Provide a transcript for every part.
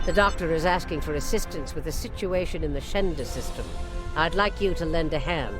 The doctor is asking for assistance with a situation in the Shenda system. I'd like you to lend a hand.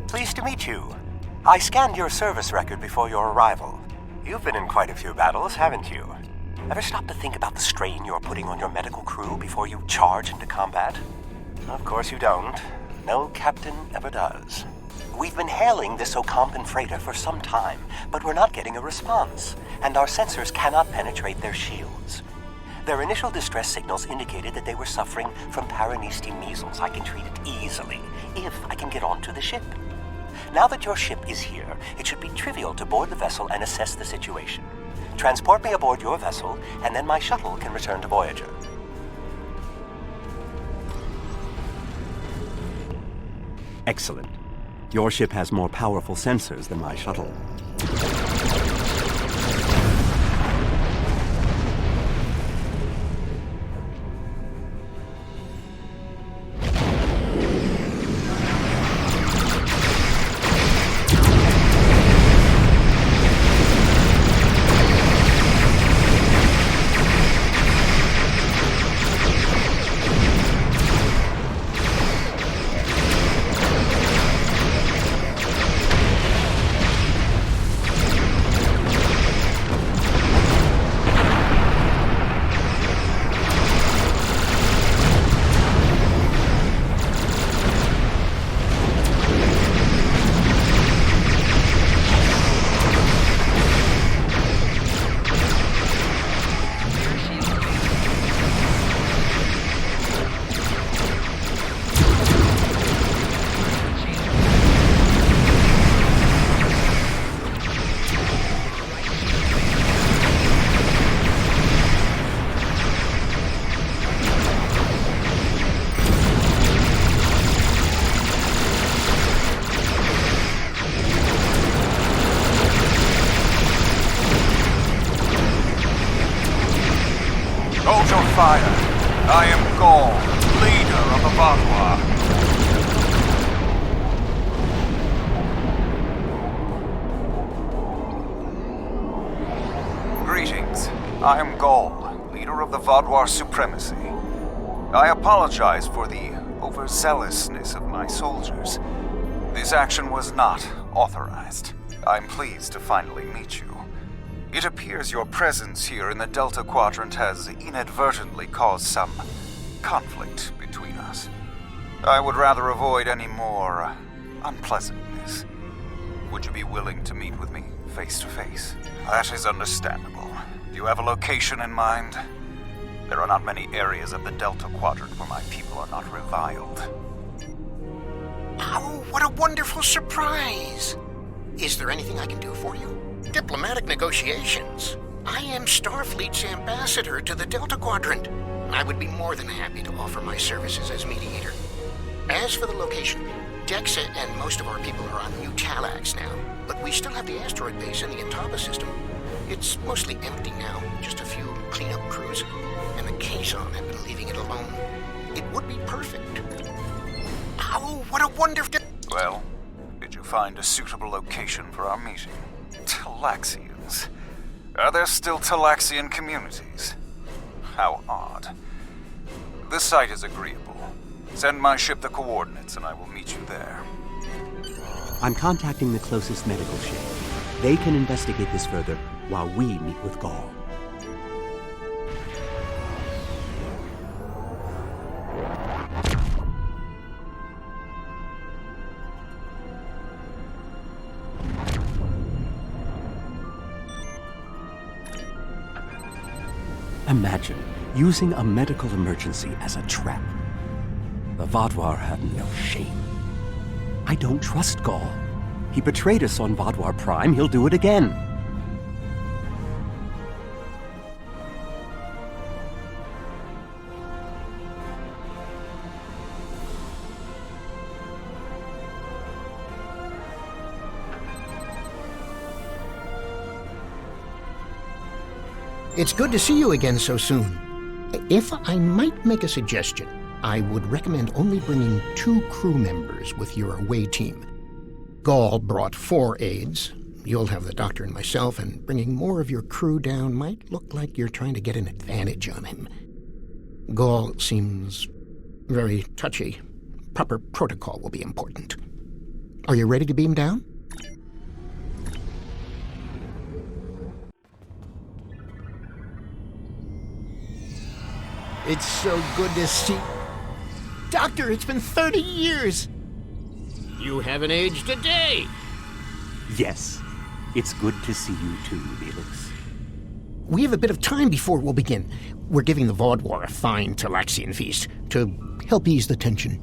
Pleased to meet you. I scanned your service record before your arrival. You've been in quite a few battles, haven't you? Ever stop to think about the strain you're putting on your medical crew before you charge into combat? Of course you don't. No captain ever does. We've been hailing this Ocampan freighter for some time, but we're not getting a response, and our sensors cannot penetrate their shields. Their initial distress signals indicated that they were suffering from Paranesti measles. I can treat it easily, if I can get onto the ship. Now that your ship is here, it should be trivial to board the vessel and assess the situation. Transport me aboard your vessel, and then my shuttle can return to Voyager. Excellent. Your ship has more powerful sensors than my shuttle. Hold your fire. I am Gaul, leader of the Vaudois. Greetings. I am Gaul, leader of the Vaudois supremacy. I apologize for the overzealousness of my soldiers. This action was not authorized. I'm pleased to finally meet you. It appears your presence here in the Delta Quadrant has inadvertently caused some conflict between us. I would rather avoid any more unpleasantness. Would you be willing to meet with me face to face? That is understandable. Do you have a location in mind? There are not many areas of the Delta Quadrant where my people are not reviled. Oh, what a wonderful surprise! Is there anything I can do for you? Diplomatic negotiations. I am Starfleet's ambassador to the Delta Quadrant. I would be more than happy to offer my services as mediator. As for the location, Dexa and most of our people are on New Talax now, but we still have the asteroid base in the Intaba system. It's mostly empty now, just a few cleanup crews, and the Kazon have been leaving it alone. It would be perfect. Oh, what a wonderful... Well, did you find a suitable location for our meeting? Talaxians. Are there still Talaxian communities? How odd. This site is agreeable. Send my ship the coordinates and I will meet you there. I'm contacting the closest medical ship. They can investigate this further while we meet with Gaul. Imagine using a medical emergency as a trap. The Vaudois have no shame. I don't trust Gaul. He betrayed us on Vaudois Prime. He'll do it again. It's good to see you again so soon. If I might make a suggestion, I would recommend only bringing 2 crew members with your away team. Gaul brought 4 aides. You'll have the doctor and myself, and bringing more of your crew down might look like you're trying to get an advantage on him. Gaul seems very touchy. Proper protocol will be important. Are you ready to beam down? It's so good to see... Doctor, it's been 30 years! You haven't aged a day! Yes, it's good to see you too, Felix. We have a bit of time before we'll begin. We're giving the Vaudwar a fine Talaxian feast to help ease the tension.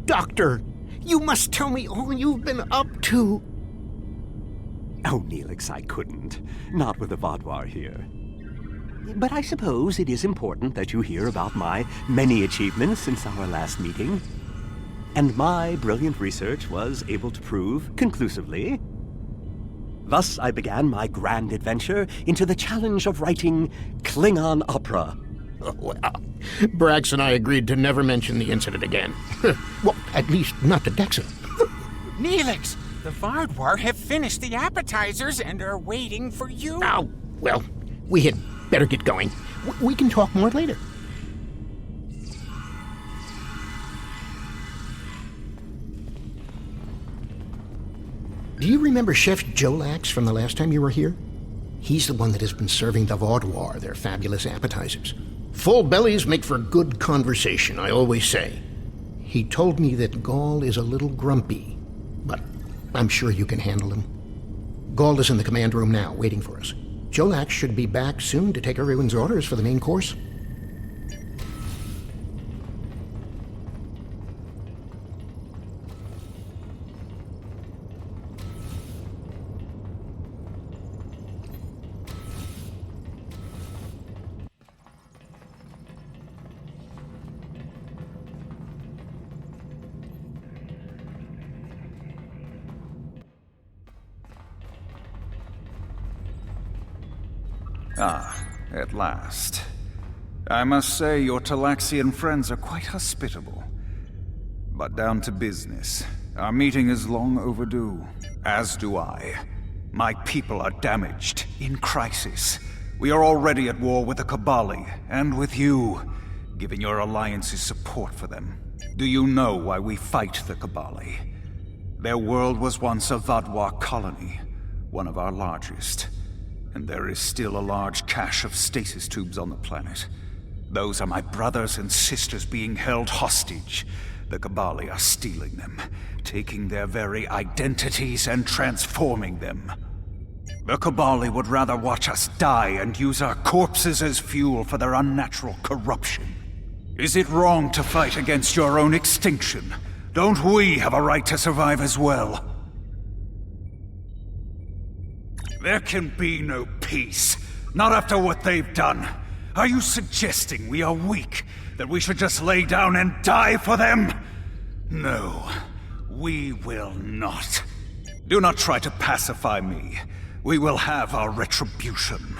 Doctor, you must tell me all you've been up to. Oh, Neelix, I couldn't. Not with the Vaudwar here. But I suppose it is important that you hear about my many achievements since our last meeting. And my brilliant research was able to prove conclusively. Thus I began my grand adventure into the challenge of writing Klingon opera. Oh, well, Brax and I agreed to never mention the incident again. Well, at least not to Dexa. Neelix, the Vaudwar have finished the appetizers and are waiting for you. Oh, well, we had better get going. We can talk more later. Do you remember Chef Jolax from the last time you were here? He's the one that has been serving the Vaudwar their fabulous appetizers. Full bellies make for good conversation, I always say. He told me that Gaul is a little grumpy, but I'm sure you can handle him. Gaul is in the command room now, waiting for us. Jolax should be back soon to take everyone's orders for the main course. Ah, at last. I must say your Talaxian friends are quite hospitable. But down to business. Our meeting is long overdue. As do I. My people are damaged, in crisis. We are already at war with the Kabali, and with you, giving your alliance's support for them. Do you know why we fight the Kabali? Their world was once a Vaudwar colony, one of our largest. And there is still a large cache of stasis tubes on the planet. Those are my brothers and sisters being held hostage. The Kabali are stealing them, taking their very identities and transforming them. The Kabali would rather watch us die and use our corpses as fuel for their unnatural corruption. Is it wrong to fight against your own extinction? Don't we have a right to survive as well? There can be no peace. Not after what they've done. Are you suggesting we are weak? That we should just lay down and die for them? No, we will not. Do not try to pacify me. We will have our retribution.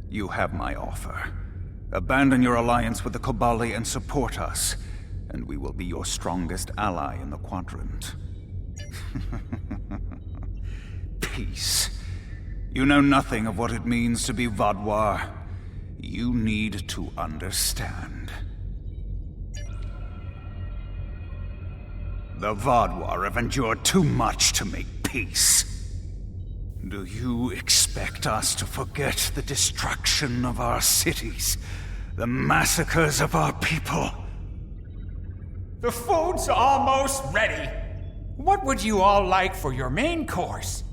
You have my offer. Abandon your alliance with the Kabali and support us, and we will be your strongest ally in the quadrant. Peace. You know nothing of what it means to be Vaudwar. You need to understand. The Vaudwar have endured too much to make peace. Do you expect us to forget the destruction of our cities? The massacres of our people? The food's almost ready. What would you all like for your main course?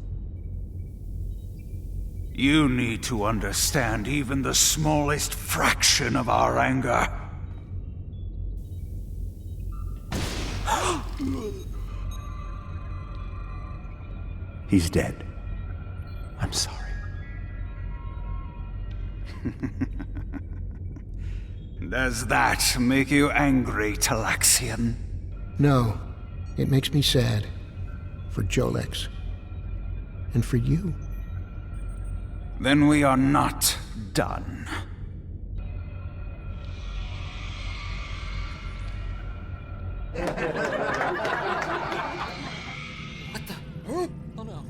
You need to understand even the smallest fraction of our anger. He's dead. I'm sorry. Does that make you angry, Talaxian? No, it makes me sad. For Jolax. And for you. Then we are not done. What the? Huh? Oh no.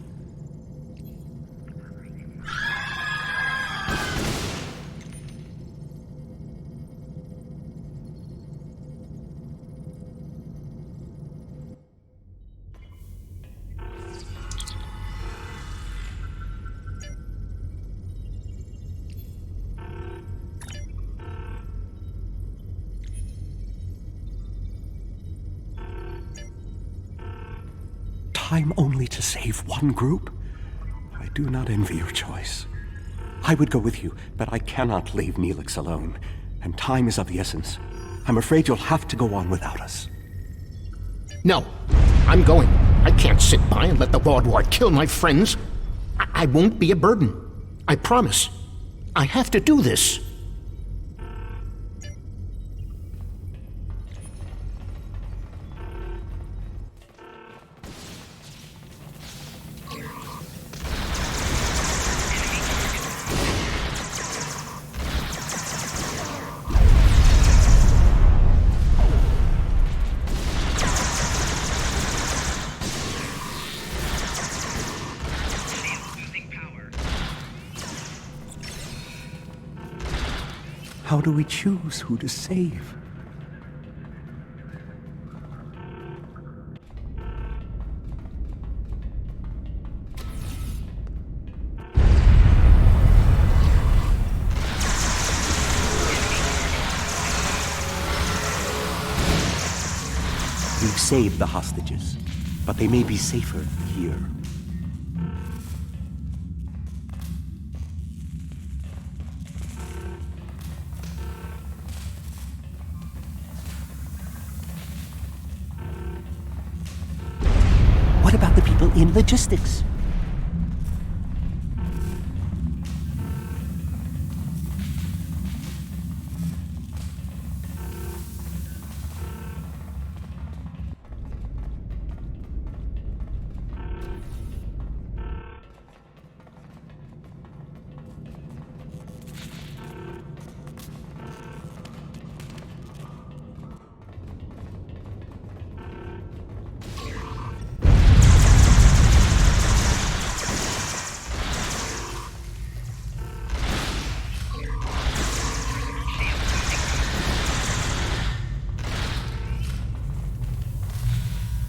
Time only to save one group? I do not envy your choice. I would go with you, but I cannot leave Neelix alone, and time is of the essence. I'm afraid you'll have to go on without us. No, I'm going. I can't sit by and let the Vaudouar kill my friends. I won't be a burden. I promise. I have to do this. How do we choose who to save? We've saved the hostages, but they may be safer here. What about the people in logistics?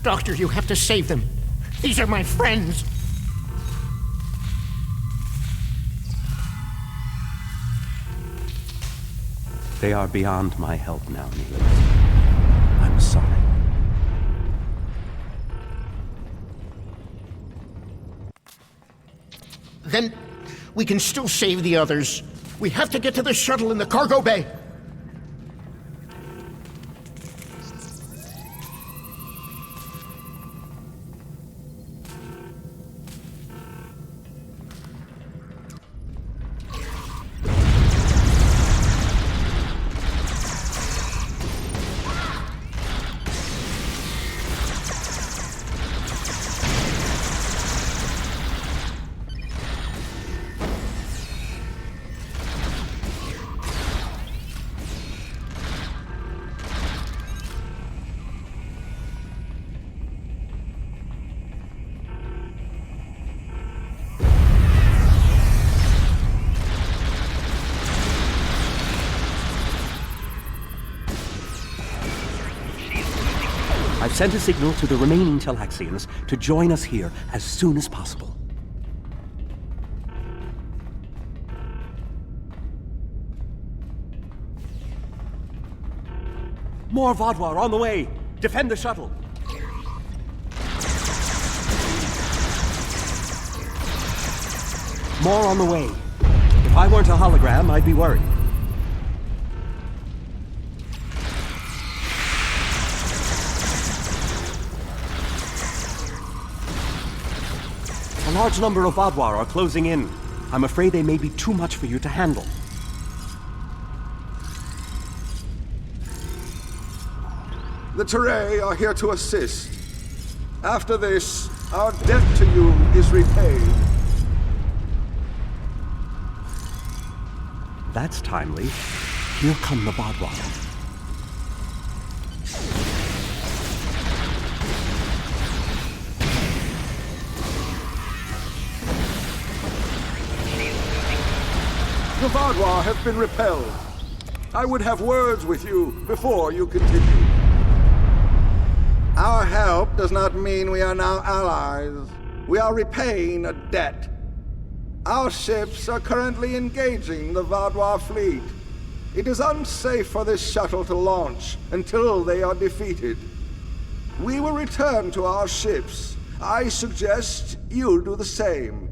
Doctor, you have to save them. These are my friends. They are beyond my help now, Neelix. I'm sorry. Then we can still save the others. We have to get to the shuttle in the cargo bay. I've sent a signal to the remaining Talaxians to join us here as soon as possible. More Vaudouar on the way! Defend the shuttle! More on the way. If I weren't a hologram, I'd be worried. A large number of Vaudouar are closing in. I'm afraid they may be too much for you to handle. The Teray are here to assist. After this, our debt to you is repaid. that's timely. Here come the Vadwar. The Vadwar have been repelled. I would have words with you before you continue. Our help does not mean we are now allies. We are repaying a debt. Our ships are currently engaging the Vadwar fleet. It is unsafe for this shuttle to launch until they are defeated. We will return to our ships. I suggest you do the same.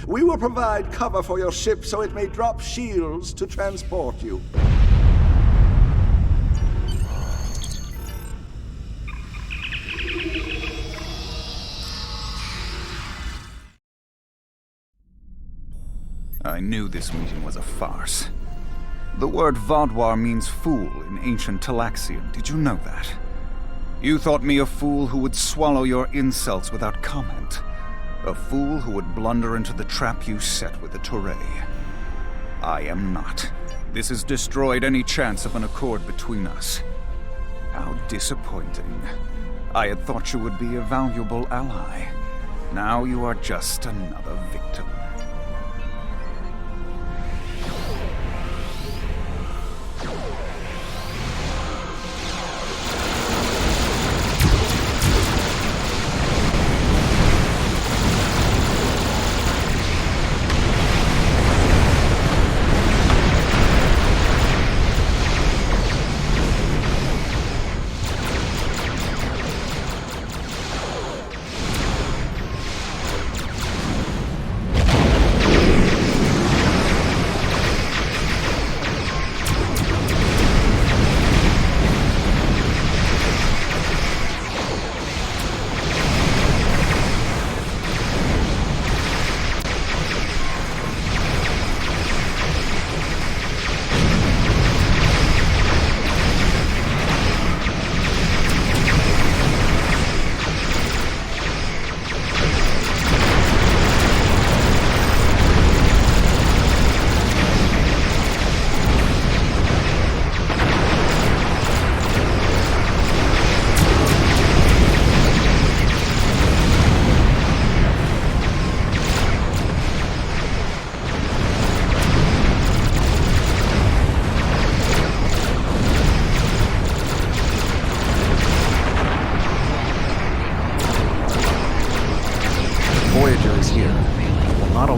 We will provide cover for your ship so it may drop shields to transport you. I knew this meeting was a farce. The word Vadwar means fool in ancient Talaxian. Did you know that? You thought me a fool who would swallow your insults without comment. A fool who would blunder into the trap you set with the Touré. I am not. This has destroyed any chance of an accord between us. How disappointing. I had thought you would be a valuable ally. Now you are just another victim.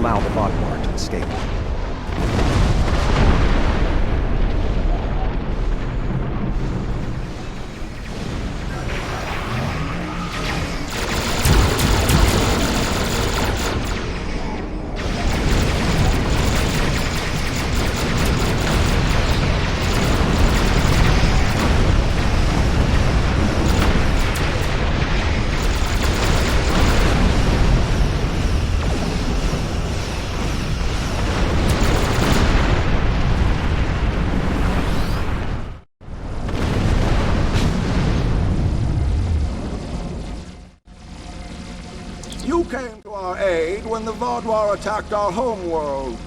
allow the Vadwar to escape. You came to our aid when the Vadwar attacked our homeworld.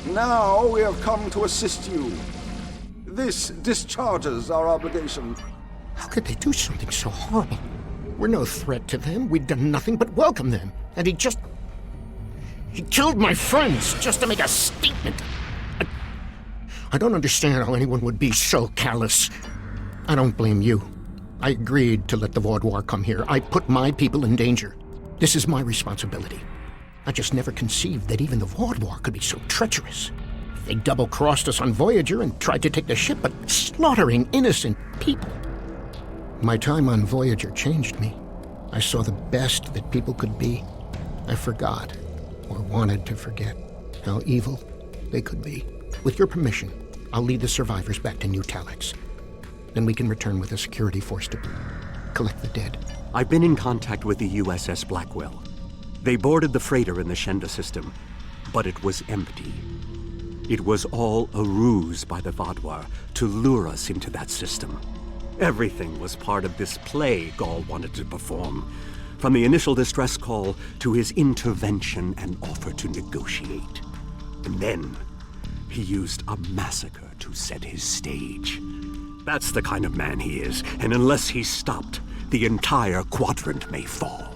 Now we have come to assist you. This discharges our obligation. How could they do something so horrible? We're no threat to them. We've done nothing but welcome them. And he killed my friends just to make a statement. I don't understand how anyone would be so callous. I don't blame you. I agreed to let the Vadwar come here. I put my people in danger. This is my responsibility. I just never conceived that even the Vadwar could be so treacherous. They double-crossed us on Voyager and tried to take the ship, but slaughtering innocent people. My time on Voyager changed me. I saw the best that people could be. I forgot, or wanted to forget, how evil they could be. With your permission, I'll lead the survivors back to New Talax. Then we can return with a security force to collect the dead. I've been in contact with the USS Blackwell. They boarded the freighter in the Shenda system, but it was empty. It was all a ruse by the Vadwar to lure us into that system. Everything was part of this play Gaul wanted to perform, from the initial distress call to his intervention and offer to negotiate. And then, He used a massacre to set his stage. That's the kind of man he is, and unless he's stopped, the entire quadrant may fall.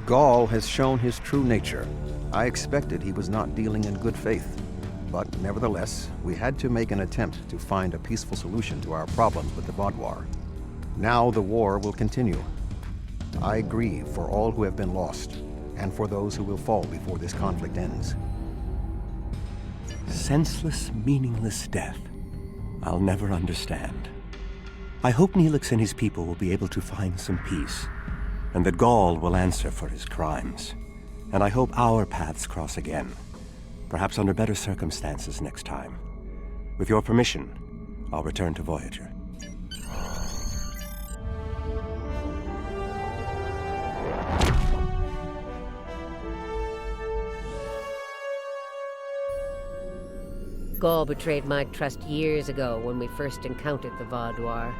Gaul has shown his true nature. I expected he was not dealing in good faith. But nevertheless, we had to make an attempt to find a peaceful solution to our problems with the Vaadwaur. Now the war will continue. I grieve for all who have been lost, and for those who will fall before this conflict ends. Senseless, meaningless death. I'll never understand. I hope Neelix and his people will be able to find some peace, and that Gaul will answer for his crimes. And I hope our paths cross again, perhaps under better circumstances next time. With your permission, I'll return to Voyager. Gaul betrayed my trust years ago when we first encountered the Vaadwaur.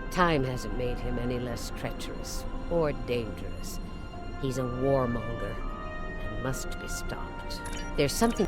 Time hasn't made him any less treacherous or dangerous. He's a warmonger and must be stopped. There's something